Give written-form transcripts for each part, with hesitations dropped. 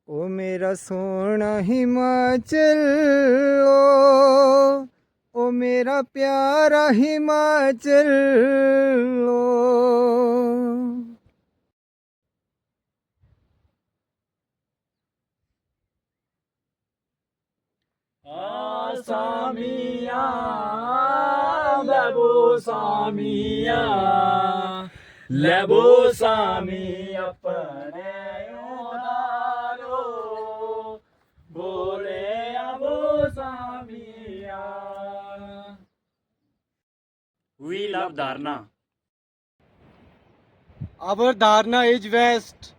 ओ मेरा सोना हिमाचल, ओ मेरा प्यारा हिमाचल, ओ। सामिया लेबो सामिया लेबो सामी अपने उदारो बोले अबो सामिया। We love Dharna. Our Dharna is west.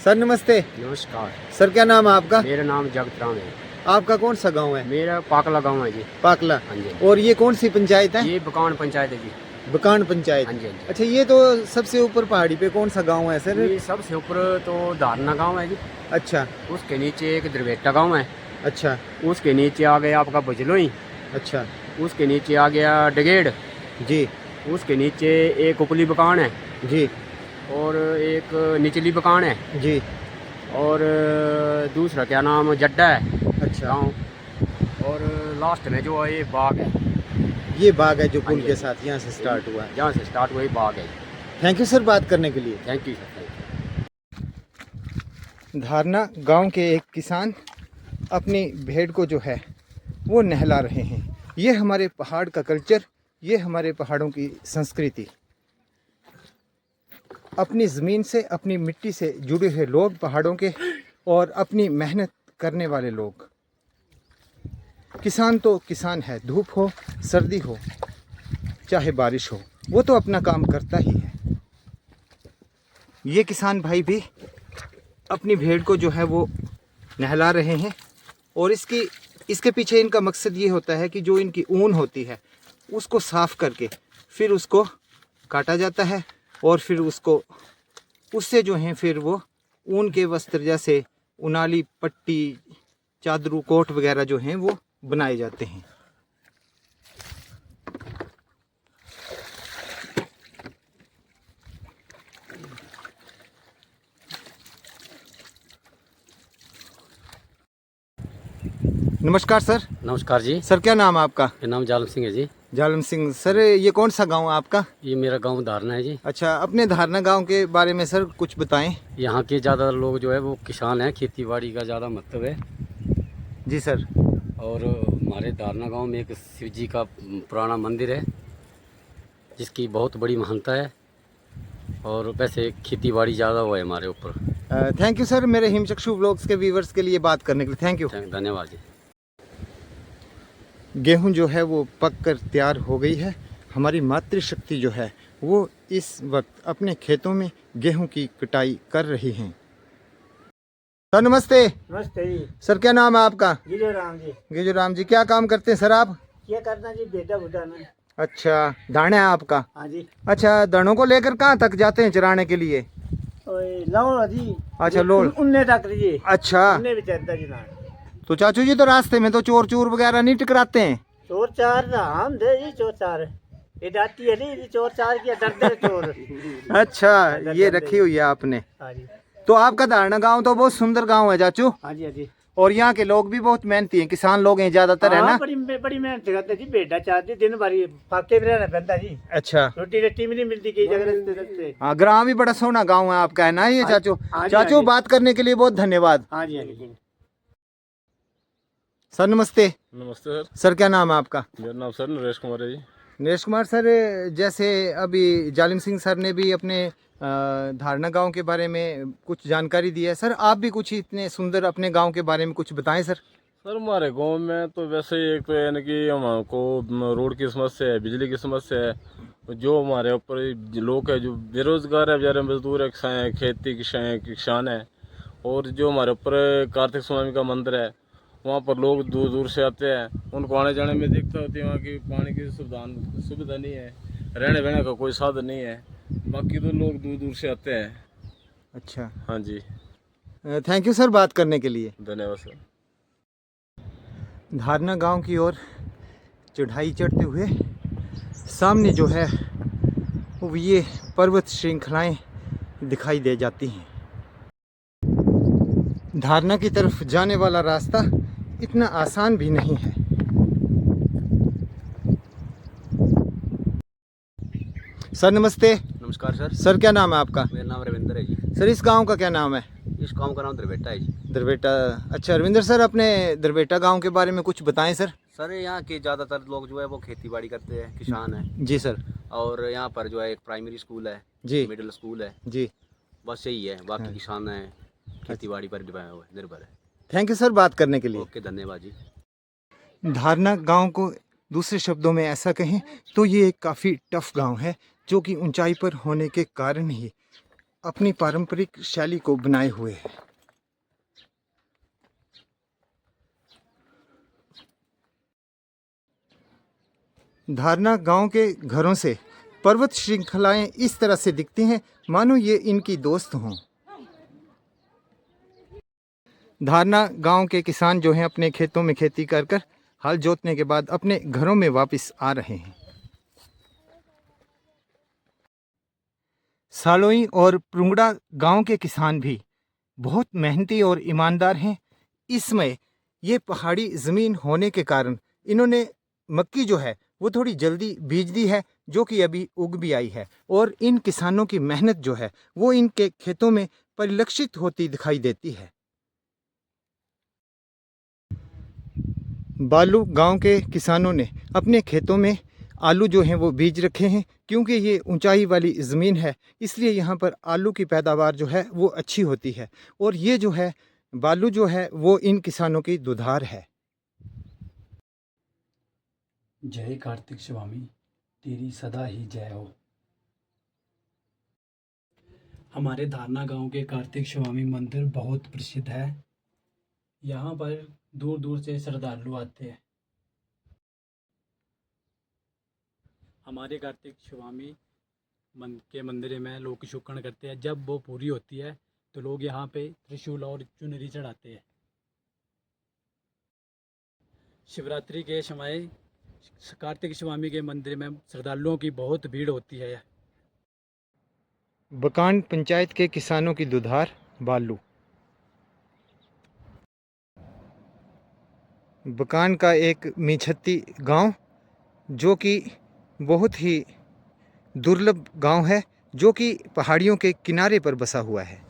Sir नमस्ते। नमस्कार सर क्या नाम है आपका? मेरा नाम जगत राम है। आपका कौन सा गांव है? मेरा पाकला गांव है जी। पाकला। हाँ जी। और ये कौन सी पंचायत है? ये बकान पंचायत है जी। बकान पंचायत। हाँ जी, हाँ जी। अच्छा, ये तो सबसे ऊपर पहाड़ी पे कौन सा गांव है सर? ये सबसे ऊपर तो धारना गांव है जी। अच्छा। उसके नीचे एक द्रवेटा गांव है। अच्छा। उसके नीचे आ गया आपका बजलोई। अच्छा। उसके नीचे आ गया डगेड़ जी। उसके नीचे एक उपली बकान है जी। और एक निचली बकान है जी। और दूसरा क्या नाम जड्डा है। अच्छा। गाँव और लास्ट में जो है ये बाग है। ये बाग है जो हाँ पुल जी, के साथ यहाँ से स्टार्ट हुआ है। जहाँ से स्टार्ट हुआ ये बाग है। थैंक यू सर बात करने के लिए। Thank you sir. धारना गांव के एक किसान अपनी भेड़ को जो है वो नहला रहे हैं। ये हमारे पहाड़ का कल्चर, ये हमारे पहाड़ों की संस्कृति। अपनी ज़मीन से, अपनी मिट्टी से जुड़े हुए लोग पहाड़ों के, और अपनी मेहनत करने वाले लोग। किसान तो किसान है, धूप हो सर्दी हो चाहे बारिश हो, वो तो अपना काम करता ही है। ये किसान भाई भी अपनी भेड़ को जो है वो नहला रहे हैं, और इसके पीछे इनका मकसद ये होता है कि जो इनकी ऊन होती है उसको साफ़ करके फिर उसको काटा जाता है, और फिर उससे जो हैं फिर वो ऊन के वस्त्र जैसे उनाली, पट्टी, चादरू, कोट वगैरह जो हैं वो बनाए जाते हैं। नमस्कार सर। नमस्कार जी। सर क्या नाम है आपका? मेरा नाम जालम सिंह है जी। जालम सिंह। सर ये कौन सा गांव है आपका? ये मेरा गांव धारना है जी। अच्छा, अपने धारना गांव के बारे में सर कुछ बताएं। यहाँ के ज़्यादा लोग जो है वो किसान हैं, खेती बाड़ी का ज़्यादा महत्व है। जी सर। और हमारे धारना गांव में एक शिव जी का पुराना मंदिर है जिसकी बहुत बड़ी महानता है, और वैसे खेती बाड़ी ज़्यादा हुआ है हमारे ऊपर। थैंक यू सर, मेरे हिमचक्षु व्लॉग्स के व्यूवर्स के लिए बात करने के लिए थैंक यू। धन्यवाद जी। गेहूं जो है वो पक कर तैयार हो गई है। हमारी मातृशक्ति जो है वो इस वक्त अपने खेतों में गेहूं की कटाई कर रही हैं। सर नमस्ते। नमस्ते जी। सर क्या नाम है आपका? गिजोराम जी। गिजोराम जी, क्या काम करते हैं सर आप? क्या करना जी, बेटा बुढ़ा में। अच्छा, दाना है आपका? हाँ जी। अच्छा, दानों को लेकर कहाँ तक जाते हैं चराने के लिए? लाओ जी। अच्छा, लोल। उन्ने तक जी। अच्छा। उन्ने भी चलता जी ना। तो चाचू जी, तो रास्ते में तो चोर चूर वगैरह नहीं टकराते हैं? चोर चार हम दे जी, चोर चार ये डाटी है नहीं, चोर चार की डर दे चोर। अच्छा, ये रखी हुई है आपने। हाँ जी। तो आपका धारणा गांव तो बहुत सुंदर गांव है चाचू। हाँ जी, हाँ जी। और यहाँ के लोग भी बहुत मेहनती हैं, किसान लोग हैं ज्यादातर, है ना? बड़ी मेहनत करते जी, बेटा चाहती दिन भर फाके भी रहना पैदा जी। अच्छा। रोटी रट्टी भी नहीं मिलती कई जगह रस्ते। हाँ, ग्राम भी बड़ा सोना गांव है आपका, है ना ये चाचू? हाँ जी, चाचू हाँ जी। बात करने के लिए बहुत धन्यवाद। हाँ जी, हाँ जी। सर नमस्ते। नमस्ते सर। सर क्या नाम है आपका? मेरा नाम सर नरेश कुमार है जी। नरेश कुमार सर, जैसे अभी जालिम सिंह सर ने भी अपने धारणा गांव के बारे में कुछ जानकारी दी है, सर आप भी कुछ इतने सुंदर अपने गांव के बारे में कुछ बताएं सर। सर हमारे गांव में तो वैसे एक तो यानी कि हमको रोड की समस्या है, बिजली की समस्या है। जो हमारे ऊपर लोग है जो बेरोजगार है, बेचारे मजदूर है, खेती किसान है। और जो हमारे ऊपर कार्तिक स्वामी का मंदिर है, वहाँ पर लोग दूर दूर से आते हैं। उनको आने जाने में दिक्कत होती है, वहाँ की पानी की सुविधा नहीं है, रहने बहने का कोई साधन नहीं है। बाकी तो लोग दूर दूर से आते हैं। अच्छा। हाँ जी। थैंक यू सर बात करने के लिए। धन्यवाद सर। धारना गांव की ओर चढ़ाई चढ़ते हुए सामने जो है वो ये पर्वत श्रृंखलाएं दिखाई दे जाती हैं। धारणा की तरफ जाने वाला रास्ता इतना आसान भी नहीं है। सर नमस्ते। नमस्कार सर। सर क्या नाम है आपका? मेरा नाम रविंदर है जी। सर इस गांव का क्या नाम है? इस गांव का नाम दरबेटा है जी। दरबेटा। अच्छा रविंदर सर, अपने दरबेटा गांव के बारे में कुछ बताएं सर। सर यहाँ के ज़्यादातर लोग जो है वो खेती बाड़ी करते हैं, किसान हैं। जी सर। और यहाँ पर जो है एक प्राइमरी स्कूल है जी। मिडिल स्कूल है जी। बस यही है। बाकी हाँ। किसान हैं, खेती बाड़ी पर निर्भर है। थैंक यू सर बात करने के लिए। ओके, धन्यवाद जी। धारणा गांव को दूसरे शब्दों में ऐसा कहें तो ये एक काफ़ी टफ गांव है, जो कि ऊंचाई पर होने के कारण ही अपनी पारंपरिक शैली को बनाए हुए है। धारणा गांव के घरों से पर्वत श्रृंखलाएं इस तरह से दिखती हैं मानो ये इनकी दोस्त हों। धारणा गांव के किसान जो हैं अपने खेतों में खेती कर कर हल जोतने के बाद अपने घरों में वापस आ रहे हैं। सालोई और प्रुंगड़ा गांव के किसान भी बहुत मेहनती और ईमानदार हैं। इस समय ये पहाड़ी ज़मीन होने के कारण इन्होंने मक्की जो है वो थोड़ी जल्दी बीज दी है, जो कि अभी उग भी आई है। और इन किसानों की मेहनत जो है वो इनके खेतों में परिलक्षित होती दिखाई देती है। बालू गांव के किसानों ने अपने खेतों में आलू जो हैं वो बीज रखे हैं। क्योंकि ये ऊंचाई वाली ज़मीन है इसलिए यहाँ पर आलू की पैदावार जो है वो अच्छी होती है। और ये जो है बालू जो है वो इन किसानों की दुधार है। जय कार्तिक स्वामी, तेरी सदा ही जय हो। हमारे धारणा गांव के कार्तिक स्वामी मंदिर बहुत प्रसिद्ध है। यहाँ पर दूर दूर से श्रद्धालु आते हैं। हमारे कार्तिक स्वामी के मंदिर में लोग शुक्रण करते हैं। जब वो पूरी होती है तो लोग यहाँ पे त्रिशूल और चुनरी चढ़ाते हैं। शिवरात्रि के समय कार्तिक स्वामी के मंदिर में श्रद्धालुओं की बहुत भीड़ होती है। बकान पंचायत के किसानों की दुधार बालू। बकान का एक मीछत्ती गांव जो कि बहुत ही दुर्लभ गांव है, जो कि पहाड़ियों के किनारे पर बसा हुआ है।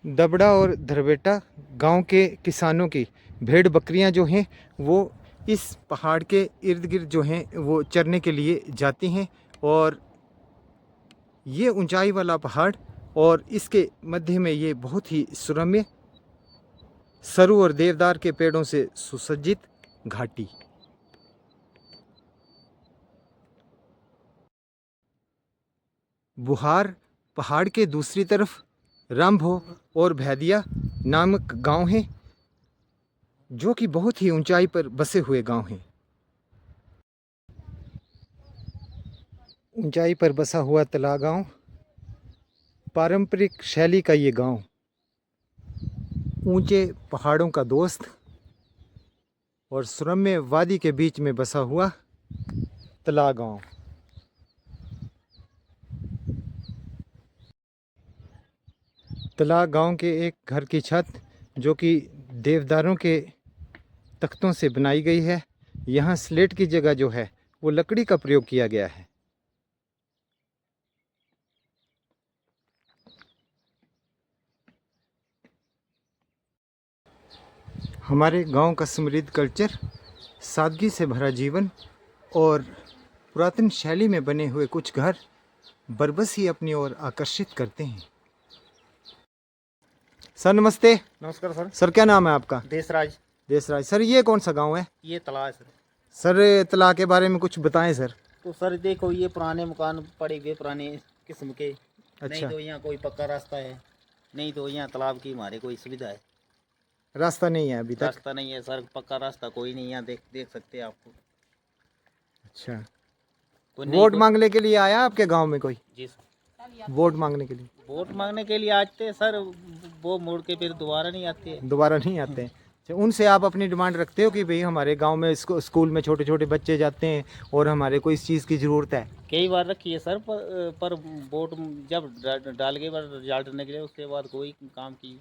दबड़ा और दरबेटा गांव के किसानों की भेड़ बकरियां जो हैं वो इस पहाड़ के इर्द गिर्द जो हैं वो चरने के लिए जाती हैं। और ये ऊंचाई वाला पहाड़ और इसके मध्य में ये बहुत ही सुरम्य सरु और देवदार के पेड़ों से सुसज्जित घाटी। बुहार पहाड़ के दूसरी तरफ रामभो और भैदिया नामक गांव हैं, जो कि बहुत ही ऊंचाई पर बसे हुए गांव हैं। ऊंचाई पर बसा हुआ तला गांव, पारंपरिक शैली का ये गांव, ऊंचे पहाड़ों का दोस्त और सुरम्य वादी के बीच में बसा हुआ तला गांव। तला गांव के एक घर की छत जो कि देवदारों के तख्तों से बनाई गई है। यहाँ स्लेट की जगह जो है वो लकड़ी का प्रयोग किया गया है। हमारे गांव का समृद्ध कल्चर, सादगी से भरा जीवन और पुरातन शैली में बने हुए कुछ घर बरबस ही अपनी ओर आकर्षित करते हैं। सर नमस्ते। नमस्कार सर। सर क्या नाम है आपका? देशराज। देशराज। सर ये कौन सा गांव है? ये तला है सर। सर तला के बारे में कुछ बताएं सर। तो सर देखो ये पुराने मकान पड़े हुए पुराने किस्म के। नहीं अच्छा। तो यहाँ कोई पक्का रास्ता है, नहीं तो यहाँ तालाब की हमारे कोई सुविधा है। रास्ता नहीं है अभी तक? रास्ता नहीं है सर, पक्का रास्ता कोई नहीं। यहाँ देख सकते हैं आपको। अच्छा। तो वोट मांगने के लिए आया आपके गांव में कोई? जी सर। वोट मांगने के लिए? वोट मांगने के लिए आते हैं सर, वो मुड़ के फिर दोबारा नहीं आते हैं। दोबारा नहीं आते हैं। उनसे आप अपनी डिमांड रखते हो कि भाई हमारे गांव में स्कूल में छोटे छोटे बच्चे जाते हैं और हमारे को इस चीज़ की ज़रूरत है? कई बार रखी है सर, पर वोट जब डाल के बाद रिजल्ट निकले उसके बाद कोई काम की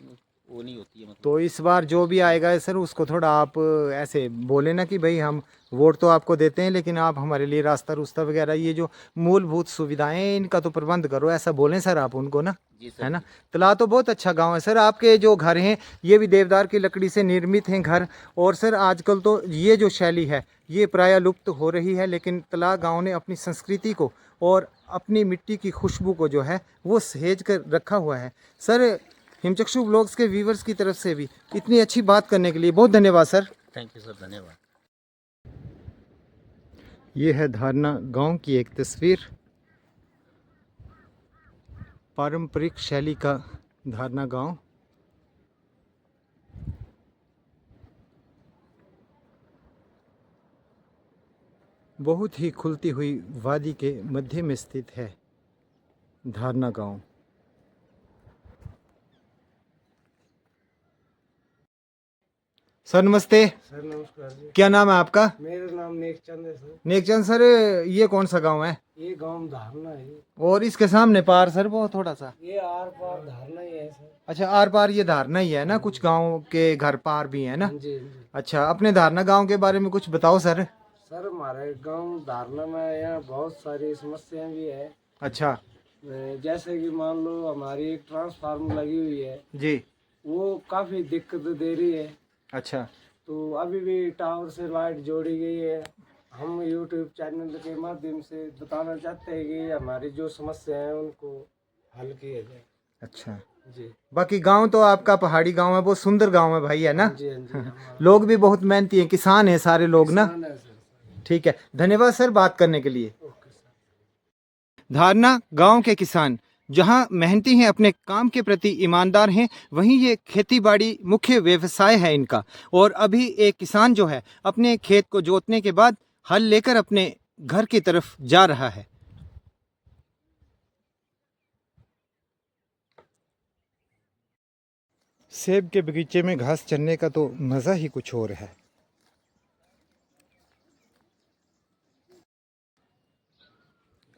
वो नहीं होती है मतलब। तो इस बार जो भी आएगा सर उसको थोड़ा आप ऐसे बोले ना कि भाई हम वोट तो आपको देते हैं लेकिन आप हमारे लिए रास्ता रुस्ता वगैरह ये जो मूलभूत सुविधाएं हैं इनका तो प्रबंध करो, ऐसा बोलें सर आप उनको ना। जी सर। है ना। तला तो बहुत अच्छा गांव है सर। आपके जो घर हैं ये भी देवदार की लकड़ी से निर्मित हैं घर। और सर आजकल तो ये जो शैली है ये प्राय लुप्त हो रही है, लेकिन तला गांव ने अपनी संस्कृति को और अपनी मिट्टी की खुशबू को जो है वो सहेज कर रखा हुआ है। सर हिमचक्षु ब्लॉग्स के व्यूवर्स की तरफ से भी इतनी अच्छी बात करने के लिए बहुत धन्यवाद सर। थैंक यू सर, धन्यवाद। ये है धारना गांव की एक तस्वीर, पारंपरिक शैली का धारना गांव। बहुत ही खुलती हुई वादी के मध्य में स्थित है धारना गांव। सर नमस्ते। सर नमस्कार जी। क्या नाम है आपका? मेरा नाम नेकचंद है सर। नेकचंद सर, ये कौन सा गांव है? ये गांव धारना है। और इसके सामने पार सर वो थोड़ा सा, ये आर पार धारना ही है सर। अच्छा आर पार ये धारना ही है ना, कुछ गांव के घर पार भी है ना। हाँ जी, हाँ जी। अच्छा अपने धारना गांव के बारे में कुछ बताओ सर। सर हमारे गांव धारना में यहाँ बहुत सारी समस्याएं भी है। अच्छा जैसे कि मान लो हमारी एक ट्रांसफार्मर लगी हुई है जी। वो काफी दिक्कत दे रही है। अच्छा तो अभी भी टावर से लाइट जोड़ी गई है। हम यूट्यूब चैनल के माध्यम से बताना चाहते हैं कि हमारी जो समस्या है उनको हल किया जाए। अच्छा जी बाकी गांव तो आपका पहाड़ी गांव है, बहुत सुंदर गांव है भाई, है ना। जी, हाँ जी। हमारा लोग भी बहुत मेहनती हैं, किसान हैं सारे लोग ना। किसान है सर। ठीक है, धन्यवाद सर बात करने के लिए। Okay sir. धारना गांव के किसान जहां मेहनती हैं, अपने काम के प्रति ईमानदार हैं, वहीं ये खेतीबाड़ी मुख्य व्यवसाय है इनका। और अभी एक किसान जो है अपने खेत को जोतने के बाद हल लेकर अपने घर की तरफ जा रहा है। सेब के बगीचे में घास चरने का तो मज़ा ही कुछ और है।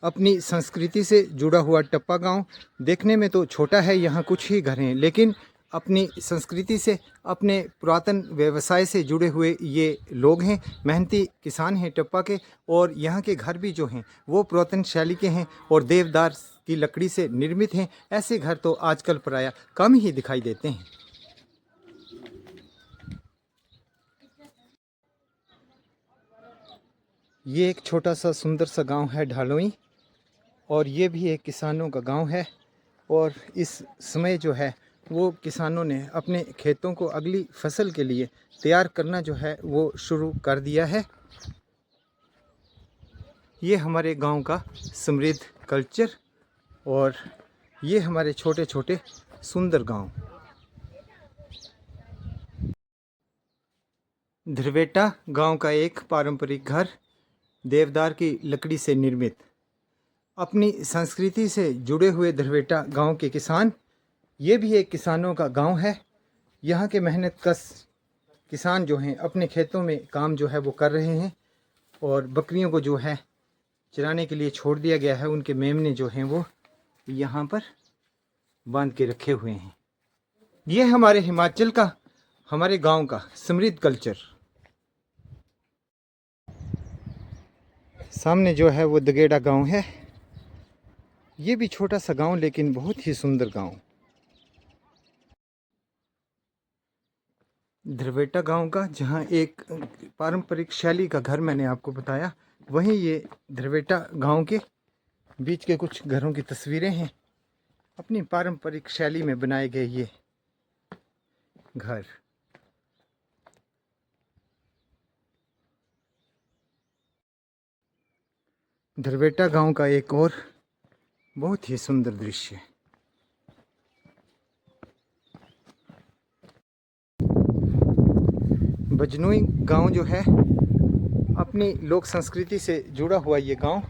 अपनी संस्कृति से जुड़ा हुआ टप्पा गांव देखने में तो छोटा है, यहाँ कुछ ही घर हैं, लेकिन अपनी संस्कृति से, अपने पुरातन व्यवसाय से जुड़े हुए ये लोग हैं, मेहनती किसान हैं टप्पा के। और यहाँ के घर भी जो हैं वो पुरातन शैली के हैं और देवदार की लकड़ी से निर्मित हैं। ऐसे घर तो आजकल प्राय कम ही दिखाई देते हैं। ये एक छोटा सा सुंदर सा गांव है ढालोई, और ये भी एक किसानों का गांव है। और इस समय जो है वो किसानों ने अपने खेतों को अगली फसल के लिए तैयार करना जो है वो शुरू कर दिया है। ये हमारे गांव का समृद्ध कल्चर और ये हमारे छोटे छोटे सुंदर गांव। ध्रवेटा गांव का एक पारंपरिक घर, देवदार की लकड़ी से निर्मित। अपनी संस्कृति से जुड़े हुए ध्रवेटा गांव के किसान, ये भी एक किसानों का गांव है। यहाँ के मेहनत कश किसान जो हैं अपने खेतों में काम जो है वो कर रहे हैं। और बकरियों को जो है चराने के लिए छोड़ दिया गया है, उनके मेमने जो हैं वो यहाँ पर बांध के रखे हुए हैं। ये हमारे हिमाचल का, हमारे गांव का समृद्ध कल्चर। सामने जो है वो दगेड़ा गांव है। ये भी छोटा सा गांव लेकिन बहुत ही सुंदर गांव। ध्रवेटा गांव का जहां एक पारंपरिक शैली का घर मैंने आपको बताया, वहीं ये ध्रवेटा गांव के बीच के कुछ घरों की तस्वीरें हैं। अपनी पारंपरिक शैली में बनाए गए ये घर। ध्रवेटा गांव का एक और बहुत ही सुंदर दृश्य। बजनोई गांव जो है अपनी लोक संस्कृति से जुड़ा हुआ ये गांव,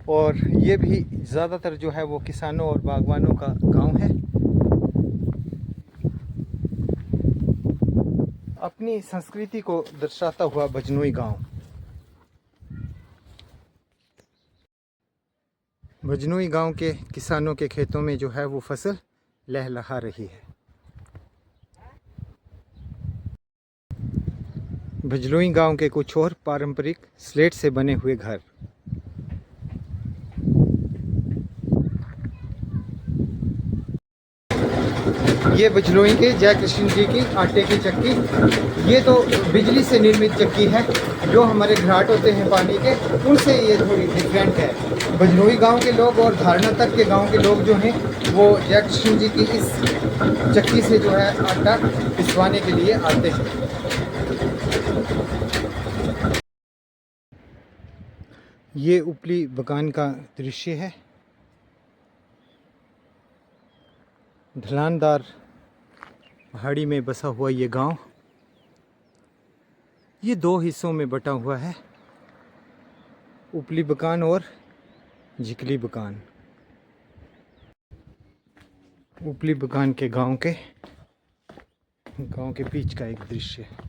और ये भी ज़्यादातर जो है वो किसानों और बागवानों का गांव है। अपनी संस्कृति को दर्शाता हुआ भजनोई गांव। भजनोई गांव के किसानों के खेतों में जो है वो फसल लहलहा रही है। भजनोई गांव के कुछ और पारंपरिक स्लेट से बने हुए घर। ये भजनोई के जय कृष्ण जी की आटे की चक्की, ये तो बिजली से निर्मित चक्की है। जो हमारे घाट होते हैं पानी के, उनसे ये थोड़ी डिफरेंट है। भजनोई गांव के लोग और धारणा तक के गांव के लोग जो हैं वो जय कृष्ण जी की इस चक्की से जो है आटा पिसवाने के लिए आते हैं। ये उपली बगान का दृश्य है। ढलानदार पहाड़ी में बसा हुआ ये गांव, ये 2 हिस्सों में बटा हुआ है, उपली बगान और झिकली बगान। उपली बगान के गांव के बीच का एक दृश्य है।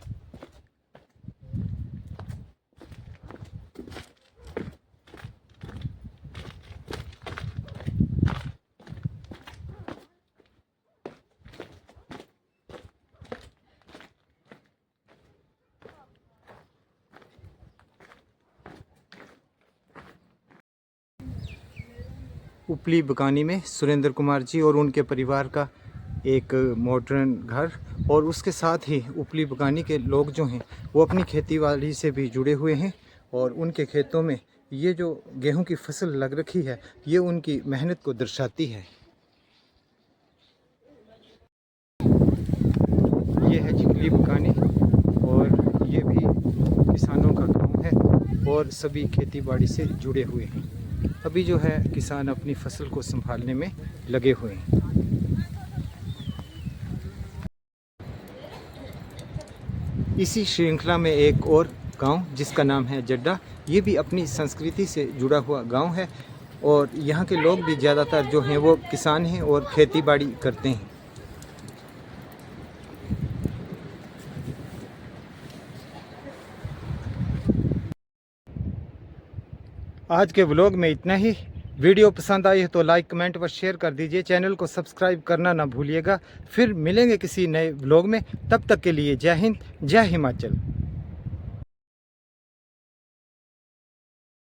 उपली बगानी में सुरेंद्र कुमार जी और उनके परिवार का एक मॉडर्न घर, और उसके साथ ही उपली बगानी के लोग जो हैं वो अपनी खेतीबाड़ी से भी जुड़े हुए हैं, और उनके खेतों में ये जो गेहूं की फसल लग रखी है ये उनकी मेहनत को दर्शाती है। ये है झिकली बगानी, और ये भी किसानों का गांव है और सभी खेतीबाड़ी से जुड़े हुए हैं। अभी जो है किसान अपनी फसल को संभालने में लगे हुए हैं। इसी श्रृंखला में एक और गांव जिसका नाम है जड्डा, ये भी अपनी संस्कृति से जुड़ा हुआ गांव है, और यहाँ के लोग भी ज़्यादातर जो हैं वो किसान हैं और खेतीबाड़ी करते हैं। आज के व्लॉग में इतना ही। वीडियो पसंद आई है तो लाइक, कमेंट व शेयर कर दीजिए। चैनल को सब्सक्राइब करना ना भूलिएगा। फिर मिलेंगे किसी नए व्लॉग में, तब तक के लिए जय हिंद, जय हिमाचल।